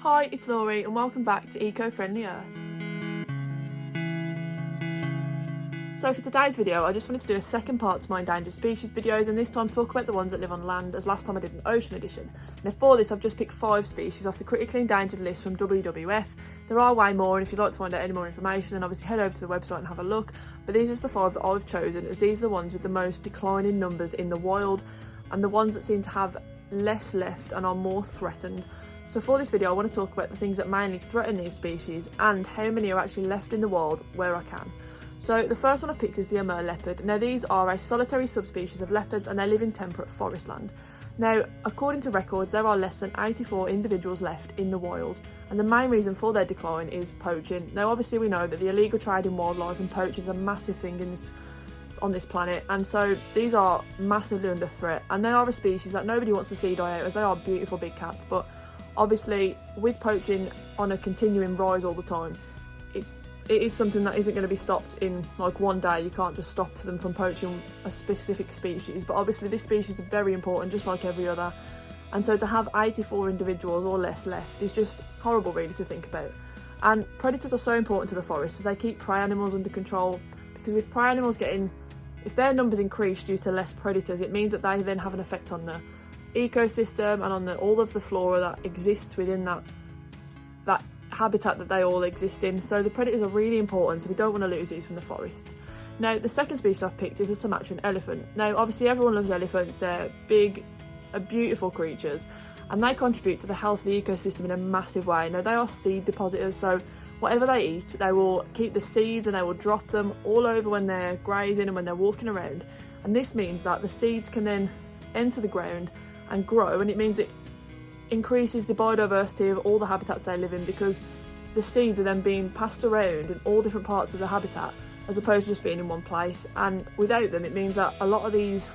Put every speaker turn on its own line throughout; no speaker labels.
Hi, it's Laurie and welcome back to Eco-Friendly Earth. So for today's video, I just wanted to do a second part to my endangered species videos, and this time talk about the ones that live on land, as last time I did an ocean edition. Now for this, I've just picked 5 species off the critically endangered list from WWF. There are way more, and if you'd like to find out any more information, then obviously head over to the website and have a look. But these are the 5 that I've chosen, as these are the ones with the most declining numbers in the wild, and the ones that seem to have less left and are more threatened. So for this video, I want to talk about the things that mainly threaten these species and how many are actually left in the wild where I can. So the first one I've picked is the leopard. Now these are a solitary subspecies of leopards and they live in temperate forest land. Now, according to records, there are less than 84 individuals left in the wild, and the main reason for their decline is poaching. Now obviously we know that the illegal trade in wildlife and poaching is a massive thing on this planet, and so these are massively under threat, and they are a species that nobody wants to see die out, as they are beautiful big cats. But obviously with poaching on a continuing rise all the time, it is something that isn't going to be stopped in like one day. You can't just stop them from poaching a specific species, but obviously this species is very important just like every other, and so to have 84 individuals or less left is just horrible really to think about. And predators are so important to the forest as they keep prey animals under control, because with prey animals if their numbers increase due to less predators, it means that they then have an effect on the ecosystem and on all of the flora that exists within that habitat that they all exist in. So the predators are really important, so we don't want to lose these from the forests. Now the second species I've picked is the Sumatran elephant. Now obviously everyone loves elephants, they're big, beautiful creatures, and they contribute to the health of the ecosystem in a massive way. Now they are seed depositors, so whatever they eat, they will keep the seeds and they will drop them all over when they're grazing and when they're walking around, and this means that the seeds can then enter the ground and grow, and it means it increases the biodiversity of all the habitats they live in, because the seeds are then being passed around in all different parts of the habitat as opposed to just being in one place. And without them, it means that a lot of these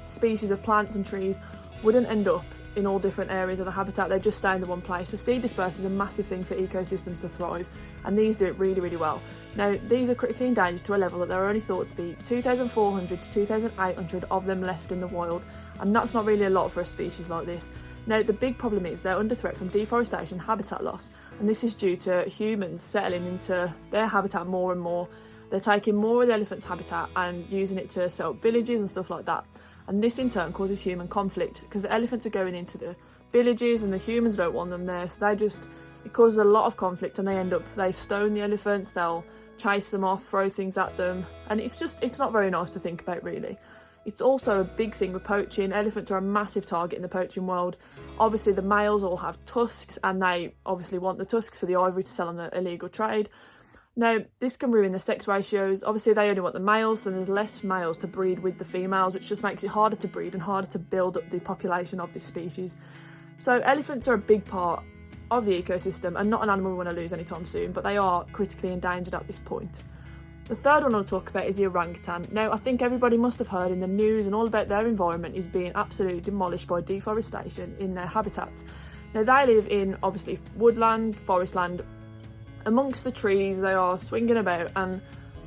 species of plants and trees wouldn't end up in all different areas of the habitat, they just stay in the one place. So seed dispersal is a massive thing for ecosystems to thrive, and these do it really, really well. Now these are critically endangered to a level that there are only thought to be 2,400 to 2,800 of them left in the wild, and that's not really a lot for a species like this. Now the big problem is they're under threat from deforestation and habitat loss, and this is due to humans settling into their habitat more and more. They're taking more of the elephant's habitat and using it to set up villages and stuff like that, and this in turn causes human conflict, because the elephants are going into the villages and the humans don't want them there, so it causes a lot of conflict, and they stone the elephants, they'll chase them off, throw things at them, and it's not very nice to think about really. It's also a big thing with poaching. Elephants are a massive target in the poaching world. Obviously the males all have tusks, and they obviously want the tusks for the ivory to sell on the illegal trade. Now this can ruin the sex ratios. Obviously they only want the males, so there's less males to breed with the females, which just makes it harder to breed and harder to build up the population of this species. So elephants are a big part of the ecosystem and not an animal we want to lose anytime soon, but they are critically endangered at this point. The third one I'll talk about is the orangutan. Now I think everybody must have heard in the news and all about their environment is being absolutely demolished by deforestation in their habitats. Now they live in obviously woodland, forest land, amongst the trees. They are swinging about, and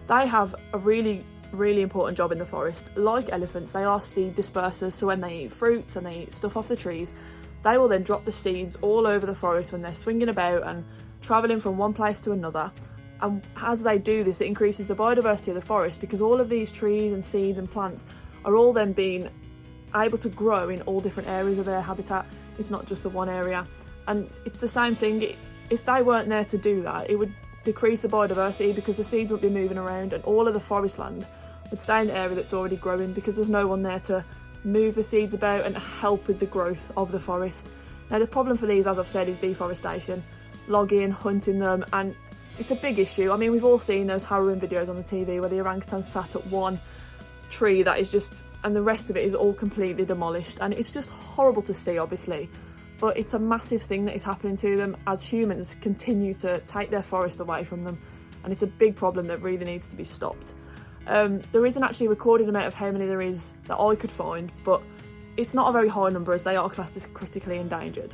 they have a really, really important job in the forest. Like elephants, they are seed dispersers, so when they eat fruits and they eat stuff off the trees, they will then drop the seeds all over the forest when they're swinging about and travelling from one place to another. And as they do this, it increases the biodiversity of the forest, because all of these trees and seeds and plants are all then being able to grow in all different areas of their habitat. It's not just the one area. And it's the same thing, if they weren't there to do that, it would decrease the biodiversity, because the seeds would be moving around and all of the forest land would stay in the area that's already growing, because there's no one there to move the seeds about and help with the growth of the forest. Now the problem for these, as I've said, is deforestation, logging, hunting them, and it's a big issue. I mean, we've all seen those harrowing videos on the TV where the orangutan sat at one tree that is just, and the rest of it is all completely demolished, and it's just horrible to see obviously, but it's a massive thing that is happening to them as humans continue to take their forest away from them, and it's a big problem that really needs to be stopped. There isn't actually a recorded amount of how many there is that I could find, but it's not a very high number as they are classed as critically endangered.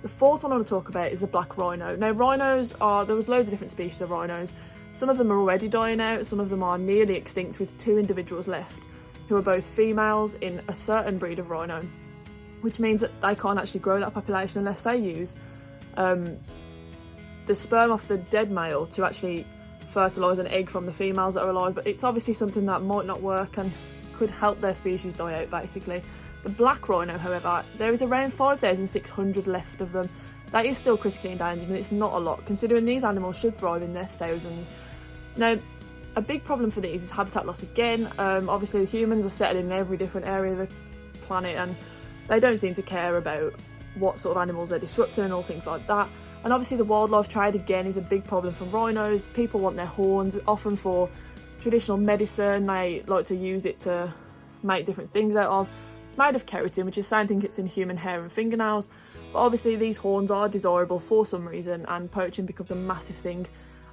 The fourth one I want to talk about is the black rhino. Now rhinos there was loads of different species of rhinos. Some of them are already dying out, some of them are nearly extinct with 2 individuals left, who are both females in a certain breed of rhino, which means that they can't actually grow that population unless they use the sperm off the dead male to actually fertilise an egg from the females that are alive, but it's obviously something that might not work and could help their species die out basically. The black rhino, however, there is around 5,600 left of them. That is still critically endangered, and it's not a lot considering these animals should thrive in their thousands. Now, a big problem for these is habitat loss again. Obviously the humans are settled in every different area of the planet and they don't seem to care about what sort of animals they're disrupting and all things like that. And obviously the wildlife trade again is a big problem for rhinos. People want their horns, often for traditional medicine. They like to use it to make different things out of. It's made of keratin, which is the same thing it's in human hair and fingernails. But obviously these horns are desirable for some reason, and poaching becomes a massive thing.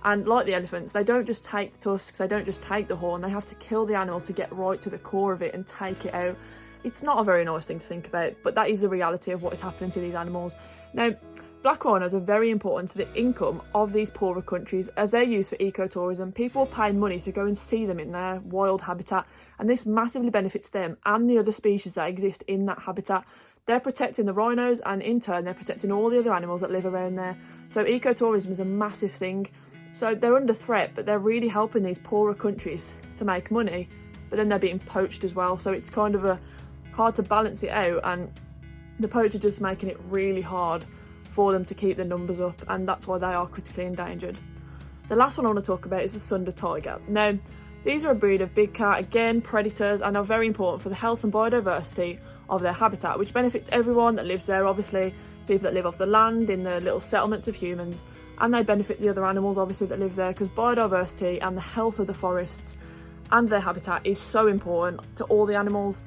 And like the elephants, they don't just take the tusks, they don't just take the horn, they have to kill the animal to get right to the core of it and take it out. It's not a very nice thing to think about, but that is the reality of what is happening to these animals. Now, black rhinos are very important to the income of these poorer countries as they're used for ecotourism. People will pay money to go and see them in their wild habitat, and this massively benefits them and the other species that exist in that habitat. They're protecting the rhinos, and in turn they're protecting all the other animals that live around there. So ecotourism is a massive thing. So they're under threat, but they're really helping these poorer countries to make money, but then they're being poached as well. So it's kind of hard to balance it out, and the poachers are just making it really hard for them to keep the numbers up, and that's why they are critically endangered. The last one I want to talk about is the Sunder Tiger. Now, these are a breed of big cat, again predators, and are very important for the health and biodiversity of their habitat, which benefits everyone that lives there, obviously people that live off the land in the little settlements of humans, and they benefit the other animals obviously that live there, because biodiversity and the health of the forests and their habitat is so important to all the animals.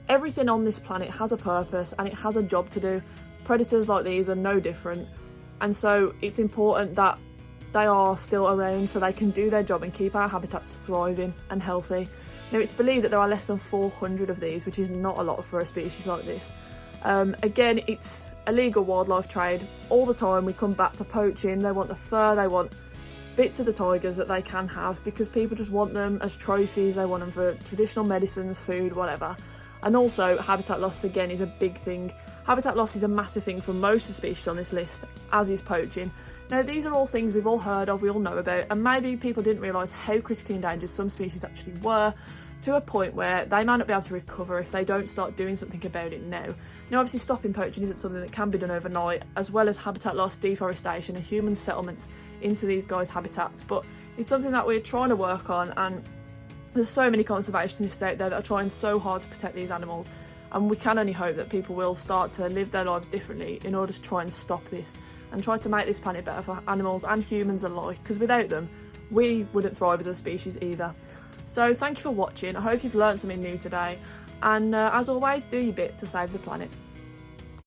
Everything on this planet has a purpose and it has a job to do. Predators like these are no different, and so it's important that they are still around so they can do their job and keep our habitats thriving and healthy. Now, it's believed that there are less than 400 of these, which is not a lot for a species like this. Again, it's illegal wildlife trade all the time. We come back to poaching. They want the fur, they want bits of the tigers that they can have because people just want them as trophies. They want them for traditional medicines, food, whatever. And also habitat loss again is a big thing. Habitat loss is a massive thing for most of the species on this list, as is poaching. Now, these are all things we've all heard of, we all know about, and maybe people didn't realise how critically endangered some species actually were, to a point where they might not be able to recover if they don't start doing something about it now. Now, obviously stopping poaching isn't something that can be done overnight, as well as habitat loss, deforestation and human settlements into these guys' habitats, but it's something that we're trying to work on, and there's so many conservationists out there that are trying so hard to protect these animals, and we can only hope that people will start to live their lives differently in order to try and stop this and try to make this planet better for animals and humans alike, because without them we wouldn't thrive as a species either. So thank you for watching. I hope you've learned something new today, and as always, do your bit to save the planet.